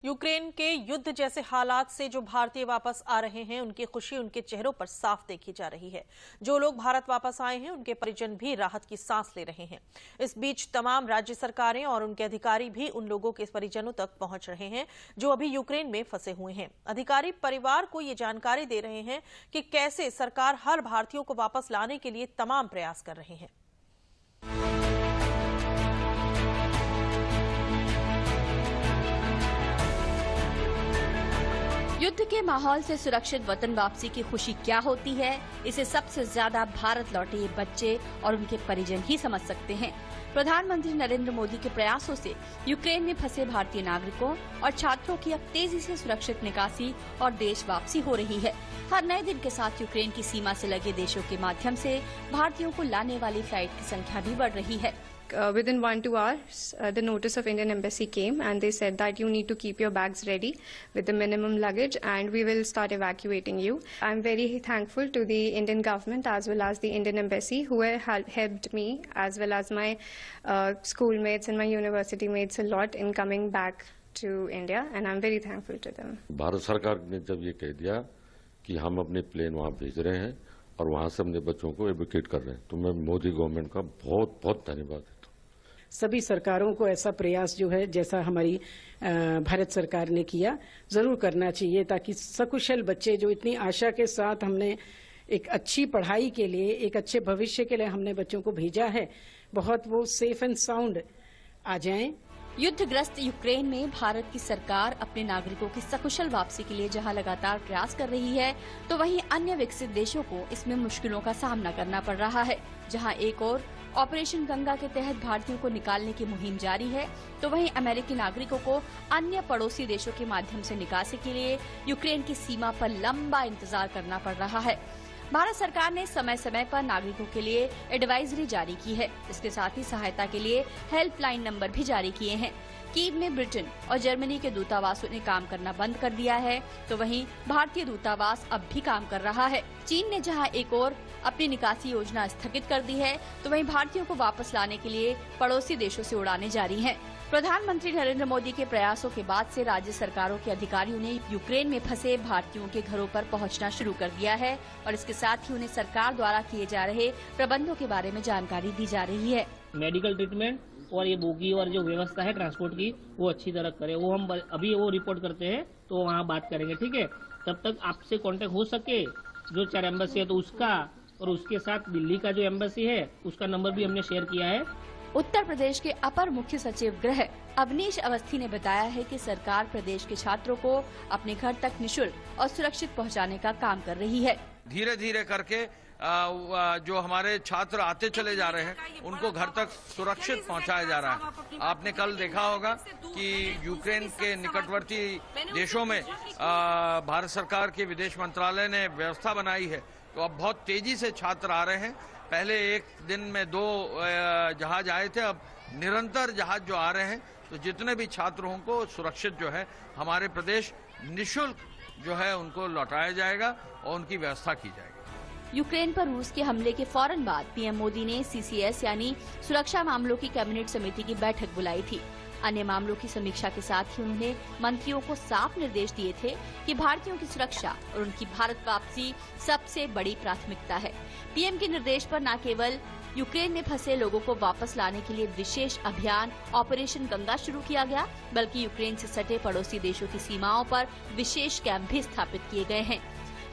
Ukraine के युद्ध जैसे हालात से जो भारतीय वापस आ रहे हैं, उनकी खुशी उनके चेहरों पर साफ देखी जा रही है। जो लोग भारत वापस आए हैं, उनके परिजन भी राहत की सांस ले रहे हैं। इस बीच तमाम राज्य सरकारें और उनके अधिकारी भी उन लोगों के परिजनों तक पहुंच रहे हैं जो अभी यूक्रेन में फंसे हुए हैं। अधिकारी परिवार को ये जानकारी दे रहे हैं कि कैसे सरकार हर भारतीयों को वापस लाने के लिए तमाम प्रयास कर रहे हैं। युद्ध के माहौल से सुरक्षित वतन वापसी की खुशी क्या होती है, इसे सबसे ज्यादा भारत लौटे ये बच्चे और उनके परिजन ही समझ सकते हैं। प्रधानमंत्री नरेंद्र मोदी के प्रयासों से यूक्रेन में फंसे भारतीय नागरिकों और छात्रों की अब तेजी से सुरक्षित निकासी और देश वापसी हो रही है। हर नए दिन के साथ यूक्रेन की सीमा से लगे देशों के माध्यम से भारतीयों को लाने वाली फ्लाइट की संख्या भी बढ़ रही है। Within 1-2 hours, the notice of Indian Embassy came and they said that you need to keep your bags ready with the minimum luggage and we will start evacuating you. I'm very thankful to the Indian government as well as the Indian Embassy who have helped me as well as my schoolmates and my university mates a lot in coming back to India and I'm very thankful to them. Bharat सरकार ने जब ये कह दिया कि हम अपने plane वहाँ भेज रहे हैं और वहाँ से अपने बच्चों को एवोक्यूएट कर रहे हैं, तो मैं मोदी गवर्नमेंट का बहुत बहुत धन्यवाद देता हूँ। सभी सरकारों को ऐसा प्रयास जो है जैसा हमारी भारत सरकार ने किया जरूर करना चाहिए, ताकि सकुशल बच्चे जो इतनी आशा के साथ हमने एक अच्छी पढ़ाई के लिए, एक अच्छे भविष्य के लिए हमने बच्चों को भेजा है, बहुत वो सेफ एंड साउंड आ जाएं। युद्धग्रस्त यूक्रेन में भारत की सरकार अपने नागरिकों की सकुशल वापसी के लिए जहां लगातार प्रयास कर रही है, तो वहीं अन्य विकसित देशों को इसमें मुश्किलों का सामना करना पड़ रहा है। जहां एक और ऑपरेशन गंगा के तहत भारतीयों को निकालने की मुहिम जारी है, तो वहीं अमेरिकी नागरिकों को अन्य पड़ोसी देशों के माध्यम से निकासी के लिए यूक्रेन की सीमा पर लंबा इंतजार करना पड़ रहा है। भारत सरकार ने समय समय पर नागरिकों के लिए एडवाइजरी जारी की है। इसके साथ ही सहायता के लिए हेल्पलाइन नंबर भी जारी किए हैं। कीव में ब्रिटेन और जर्मनी के दूतावासों ने काम करना बंद कर दिया है, तो वहीं भारतीय दूतावास अब भी काम कर रहा है। चीन ने जहां एक और अपनी निकासी योजना स्थगित कर दी है, तो वहीं भारतीयों को वापस लाने के लिए पड़ोसी देशों से उड़ानें जारी हैं। प्रधानमंत्री नरेंद्र मोदी के प्रयासों के बाद से राज्य सरकारों के अधिकारियों ने यूक्रेन में फंसे भारतीयों के घरों पर पहुंचना शुरू कर दिया है और इसके साथ ही उन्हें सरकार द्वारा किए जा रहे प्रबंधों के बारे में जानकारी दी जा रही है। मेडिकल ट्रीटमेंट और ये बोगी और जो व्यवस्था है ट्रांसपोर्ट की, वो अच्छी तरह करे। वो हम अभी वो रिपोर्ट करते हैं तो वहाँ बात करेंगे, ठीक है। तब तक आपसे कांटेक्ट हो सके जो 4 एम्बेसी है तो उसका, और उसके साथ दिल्ली का जो एम्बेसी है उसका नंबर भी हमने शेयर किया है। उत्तर प्रदेश के अपर मुख्य सचिव गृह अवनीश अवस्थी ने बताया है कि सरकार प्रदेश के छात्रों को अपने घर तक निशुल्क और सुरक्षित पहुंचाने का काम कर रही है। धीरे धीरे करके जो हमारे छात्र आते चले जा रहे हैं उनको घर तक सुरक्षित पहुंचाया जा रहा है। आपने कल देखा होगा कि यूक्रेन के निकटवर्ती देशों में भारत सरकार के विदेश मंत्रालय ने व्यवस्था बनाई है, तो अब बहुत तेजी से छात्र आ रहे हैं। पहले एक दिन में 2 जहाज आए थे, अब निरंतर जहाज जो आ रहे हैं, तो जितने भी छात्रों को सुरक्षित जो है हमारे प्रदेश निःशुल्क जो है उनको लौटाया जाएगा और उनकी व्यवस्था की जाएगी। यूक्रेन पर रूस के हमले के फौरन बाद पीएम मोदी ने सीसीएस यानी सुरक्षा मामलों की कैबिनेट समिति की बैठक बुलाई थी। अन्य मामलों की समीक्षा के साथ ही उन्होंने मंत्रियों को साफ निर्देश दिए थे कि भारतीयों की सुरक्षा और उनकी भारत वापसी सबसे बड़ी प्राथमिकता है। पीएम के निर्देश पर न केवल यूक्रेन में फंसे लोगों को वापस लाने के लिए विशेष अभियान ऑपरेशन गंगा शुरू किया गया, बल्कि यूक्रेन से सटे पड़ोसी देशों की सीमाओं पर विशेष कैंप भी स्थापित किए गए हैं।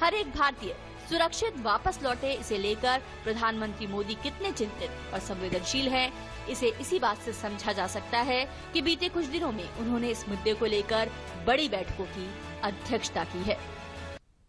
हर एक भारतीय सुरक्षित वापस लौटे, इसे लेकर प्रधानमंत्री मोदी कितने चिंतित और संवेदनशील हैं, इसे इसी बात से समझा जा सकता है कि बीते कुछ दिनों में उन्होंने इस मुद्दे को लेकर बड़ी बैठकों की अध्यक्षता की है।